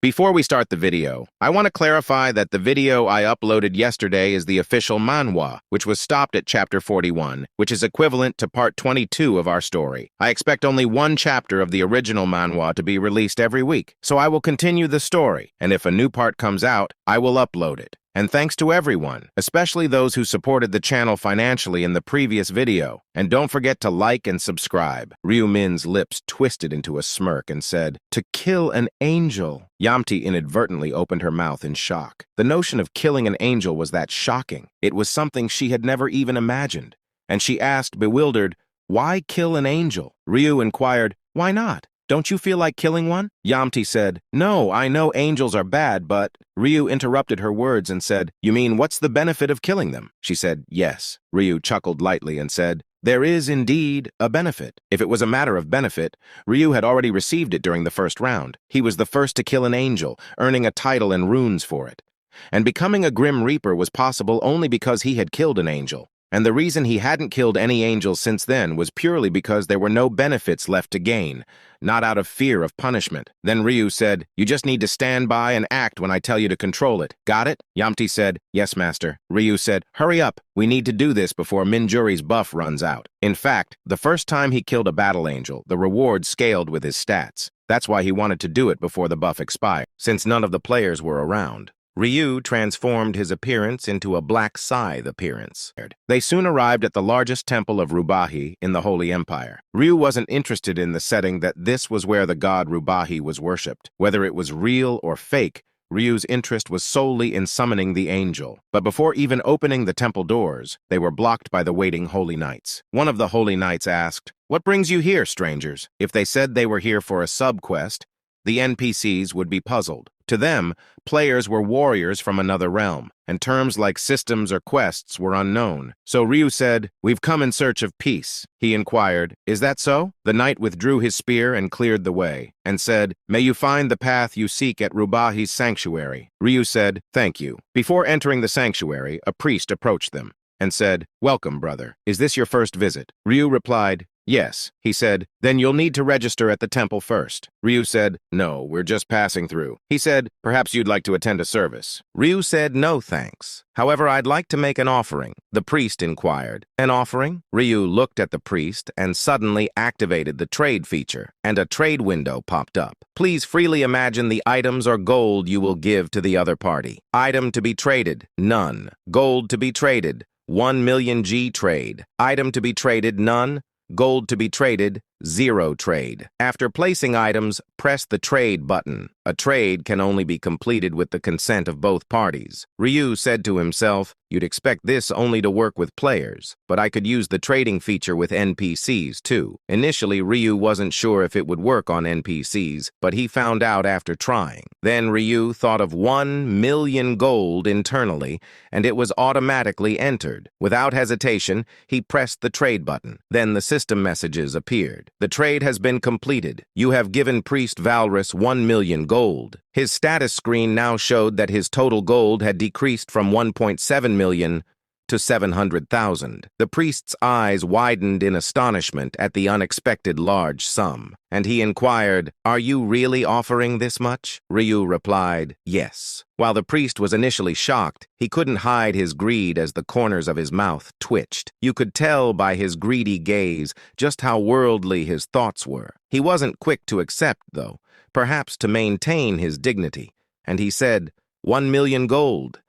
Before we start the video, I want to clarify that the video I uploaded yesterday is the official manhwa, which was stopped at chapter 41, which is equivalent to part 22 of our story. I expect only one chapter of the original manhwa to be released every week, so I will continue the story, and if a new part comes out, I will upload it. And thanks to everyone, especially those who supported the channel financially in the previous video. And don't forget to like and subscribe. Ryu Min's lips twisted into a smirk and said, "To kill an angel." Yamti inadvertently opened her mouth in shock. The notion of killing an angel was that shocking. It was something she had never even imagined. And she asked, bewildered, "Why kill an angel?" Ryu inquired, "Why not? Don't you feel like killing one?" Yamti said, "No, I know angels are bad, but..." Ryu interrupted her words and said, "You mean what's the benefit of killing them?" She said, "Yes." Ryu chuckled lightly and said, "There is indeed a benefit." If it was a matter of benefit, Ryu had already received it during the first round. He was the first to kill an angel, earning a title and runes for it. And becoming a Grim Reaper was possible only because he had killed an angel. And the reason he hadn't killed any angels since then was purely because there were no benefits left to gain, not out of fear of punishment. Then Ryu said, "You just need to stand by and act when I tell you to control it. Got it?" Yamti said, "Yes, master." Ryu said, "Hurry up. We need to do this before Minjuri's buff runs out." In fact, the first time he killed a battle angel, the reward scaled with his stats. That's why he wanted to do it before the buff expired, since none of the players were around. Ryu transformed his appearance into a black scythe appearance. They soon arrived at the largest temple of Rubahi in the Holy Empire. Ryu wasn't interested in the setting that this was where the god Rubahi was worshipped. Whether it was real or fake, Ryu's interest was solely in summoning the angel. But before even opening the temple doors, they were blocked by the waiting holy knights. One of the holy knights asked, "What brings you here, strangers?" If they said they were here for a sub-quest, the NPCs would be puzzled. To them, players were warriors from another realm, and terms like systems or quests were unknown. So Ryu said, "We've come in search of peace." He inquired, "Is that so?" The knight withdrew his spear and cleared the way, and said, "May you find the path you seek at Rubahi's sanctuary." Ryu said, "Thank you." Before entering the sanctuary, a priest approached them and said, "Welcome, brother. Is this your first visit?" Ryu replied, "Yes." He said, "Then you'll need to register at the temple first." Ryu said, "No, we're just passing through." He said, "Perhaps you'd like to attend a service." Ryu said, "No, thanks. However, I'd like to make an offering." The priest inquired, "An offering?" Ryu looked at the priest and suddenly activated the trade feature, and a trade window popped up. "Please freely imagine the items or gold you will give to the other party. Item to be traded, none. Gold to be traded, 1 million G trade. Item to be traded, none. Gold to be traded, 0 trade. After placing items, press the trade button. A trade can only be completed with the consent of both parties. Ryu said to himself, "You'd expect this only to work with players, but I could use the trading feature with NPCs too." Initially, Ryu wasn't sure if it would work on NPCs, but he found out after trying. Then Ryu thought of 1 million gold internally, and it was automatically entered. Without hesitation, he pressed the trade button. Then the system messages appeared. "The trade has been completed. You have given Priest Valrus 1 million gold." His status screen now showed that his total gold had decreased from 1.7 million to 700,000. The priest's eyes widened in astonishment at the unexpected large sum, and he inquired, "Are you really offering this much?" Ryu replied, "Yes." While the priest was initially shocked, he couldn't hide his greed as the corners of his mouth twitched. You could tell by his greedy gaze just how worldly his thoughts were. He wasn't quick to accept, though, perhaps to maintain his dignity, and he said, 1 million gold.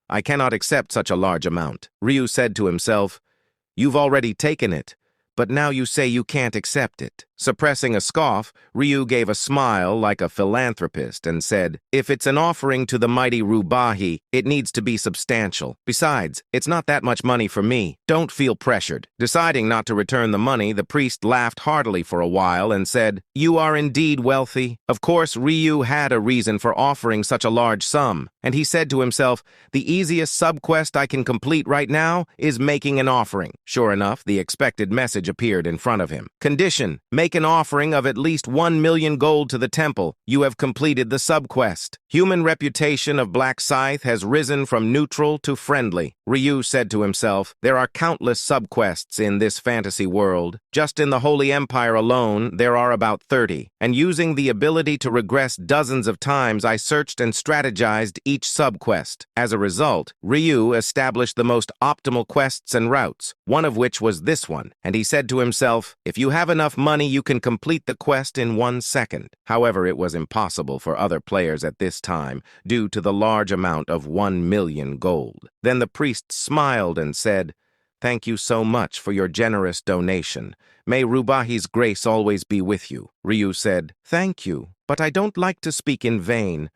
I cannot accept such a large amount." Ryu said to himself, "You've already taken it, but now you say you can't accept it." Suppressing a scoff, Ryu gave a smile like a philanthropist and said, "If it's an offering to the mighty Rubahi, it needs to be substantial. Besides, it's not that much money for me. Don't feel pressured." Deciding not to return the money, the priest laughed heartily for a while and said, "You are indeed wealthy." Of course, Ryu had a reason for offering such a large sum, and he said to himself, "The easiest sub-quest I can complete right now is making an offering." Sure enough, the expected message appeared in front of him. Condition: make Make an offering of at least 1,000,000 gold to the temple. You have completed the subquest. Human reputation of Black Scythe has risen from neutral to friendly. Ryu said to himself, there are countless subquests in this fantasy world. Just in the Holy Empire alone, there are about 30. And using the ability to regress dozens of times, I searched and strategized each subquest. As a result, Ryu established the most optimal quests and routes, one of which was this one. And he said to himself, if you have enough money, you can complete the quest in 1 second. However, it was impossible for other players at this time due to the large amount of 1,000,000 gold. Then the priest smiled and said, thank you so much for your generous donation. May Rubahi's grace always be with you. Ryu said, thank you, but I don't like to speak in vain.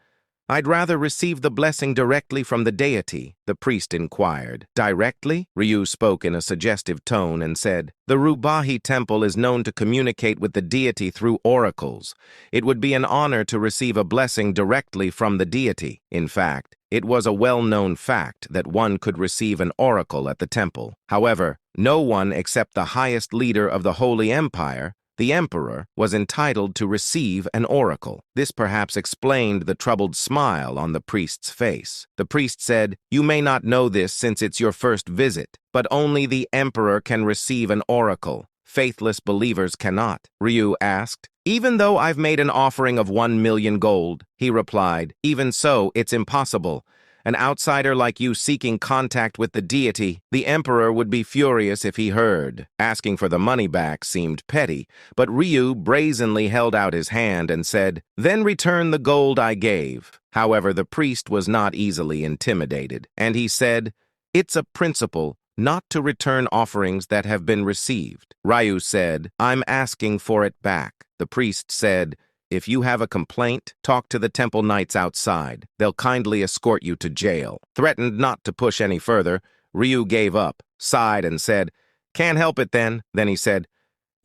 I'd rather receive the blessing directly from the deity, the priest inquired. Directly? Ryu spoke in a suggestive tone and said, the Rubahi temple is known to communicate with the deity through oracles. It would be an honor to receive a blessing directly from the deity. In fact, it was a well-known fact that one could receive an oracle at the temple. However, no one except the highest leader of the Holy Empire, the Emperor, was entitled to receive an oracle. This perhaps explained the troubled smile on the priest's face. The priest said, you may not know this since it's your first visit, but only the Emperor can receive an oracle. Faithless believers cannot. Ryu asked, even though I've made an offering of 1,000,000 gold, he replied, even so, it's impossible. An outsider like you seeking contact with the deity, the Emperor would be furious if he heard. Asking for the money back seemed petty, but Ryu brazenly held out his hand and said, then return the gold I gave. However, the priest was not easily intimidated, and he said, it's a principle not to return offerings that have been received. Ryu said, I'm asking for it back. The priest said, if you have a complaint, talk to the temple knights outside. They'll kindly escort you to jail. Threatened not to push any further, Ryu gave up, sighed, and said, can't help it then. Then he said,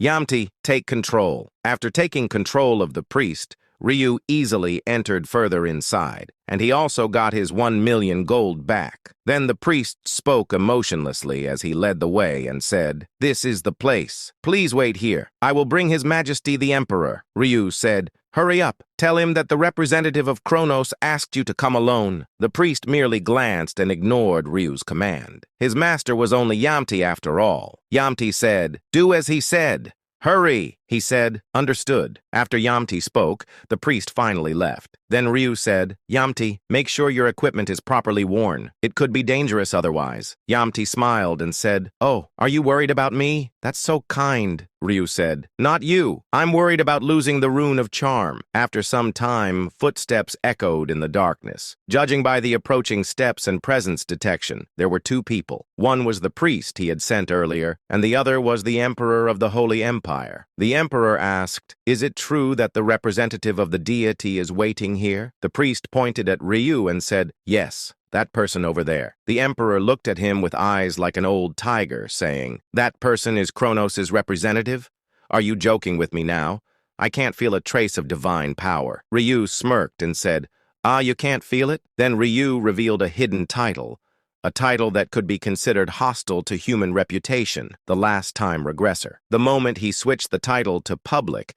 Yamti, take control. After taking control of the priest, Ryu easily entered further inside, and he also got his 1,000,000 gold back. Then the priest spoke emotionlessly as he led the way and said, this is the place. Please wait here. I will bring His Majesty the Emperor. Ryu said, hurry up. Tell him that the representative of Kronos asked you to come alone. The priest merely glanced and ignored Ryu's command. His master was only Yamti after all. Yamti said, do as he said. Hurry, he said. Understood. After Yamti spoke, the priest finally left. Then Ryu said, Yamti, make sure your equipment is properly worn. It could be dangerous otherwise. Yamti smiled and said, oh, are you worried about me? That's so kind. Ryu said, not you. I'm worried about losing the rune of charm. After some time, footsteps echoed in the darkness. Judging by the approaching steps and presence detection, there were 2 people. One was the priest he had sent earlier, and the other was the Emperor of the Holy Empire. The Emperor asked, is it true that the representative of the deity is waiting here? The priest pointed at Ryu and said, yes. That person over there. The Emperor looked at him with eyes like an old tiger, saying, that person is Kronos' representative? Are you joking with me now? I can't feel a trace of divine power. Ryu smirked and said, you can't feel it? Then Ryu revealed a hidden title, a title that could be considered hostile to human reputation, the last-time regressor. The moment he switched the title to public,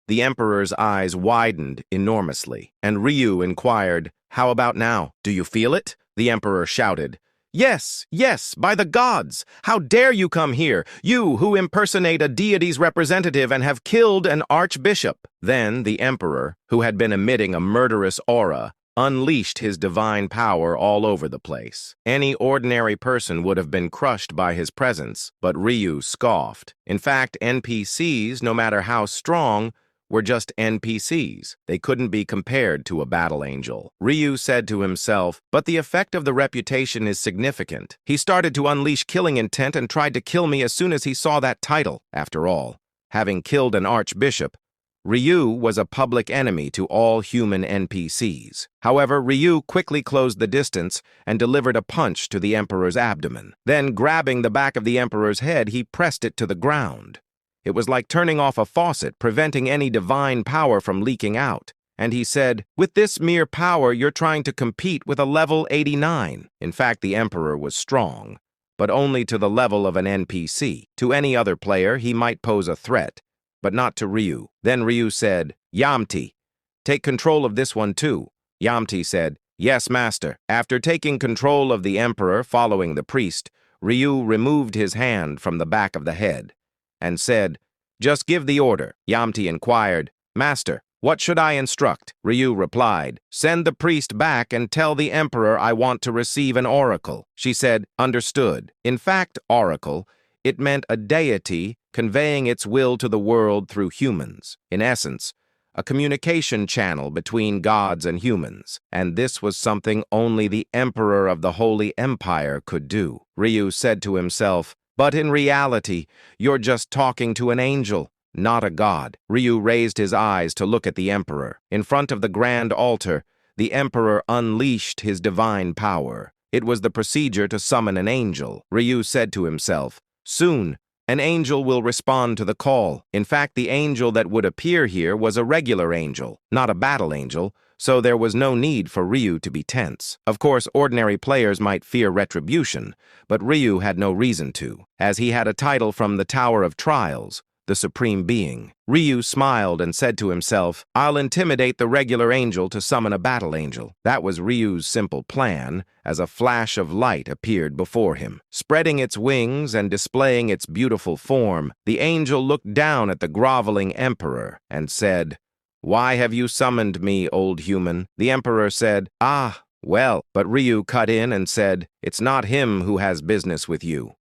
the Emperor's eyes widened enormously, and Ryu inquired, how about now? Do you feel it? The Emperor shouted, yes, yes, by the gods! How dare you come here, you who impersonate a deity's representative and have killed an archbishop? Then the Emperor, who had been emitting a murderous aura, unleashed his divine power all over the place. Any ordinary person would have been crushed by his presence, but Ryu scoffed. In fact, NPCs, no matter how strong, were just NPCs. They couldn't be compared to a battle angel. Ryu said to himself, but the effect of the reputation is significant. He started to unleash killing intent and tried to kill me as soon as he saw that title. After all, having killed an archbishop, Ryu was a public enemy to all human NPCs. However, Ryu quickly closed the distance and delivered a punch to the Emperor's abdomen. Then, grabbing the back of the Emperor's head, he pressed it to the ground. It was like turning off a faucet, preventing any divine power from leaking out. And he said, with this mere power, you're trying to compete with a level 89. In fact, the Emperor was strong, but only to the level of an NPC. To any other player, he might pose a threat, but not to Ryu. Then Ryu said, "Yamti, take control of this one too." Yamti said, "Yes, master." After taking control of the emperor following the priest, Ryu removed his hand from the back of the head and said, "Just give the order." Yamti inquired, "Master, what should I instruct?" Ryu replied, "Send the priest back and tell the emperor I want to receive an oracle." She said, "Understood." In fact, oracle, it meant a deity conveying its will to the world through humans. In essence, a communication channel between gods and humans, and this was something only the Emperor of the Holy Empire could do. Ryu said to himself, "But in reality, you're just talking to an angel, not a god." Ryu raised his eyes to look at the Emperor. In front of the grand altar, the Emperor unleashed his divine power. It was the procedure to summon an angel. Ryu said to himself, "Soon, an angel will respond to the call." In fact, the angel that would appear here was a regular angel, not a battle angel, so there was no need for Ryu to be tense. Of course, ordinary players might fear retribution, but Ryu had no reason to, as he had a title from the Tower of Trials, the Supreme Being. Ryu smiled and said to himself, "I'll intimidate the regular angel to summon a battle angel." That was Ryu's simple plan, as a flash of light appeared before him. Spreading its wings and displaying its beautiful form, the angel looked down at the groveling emperor and said, "Why have you summoned me, old human?" The emperor said, "Ah, well," but Ryu cut in and said, "It's not him who has business with you.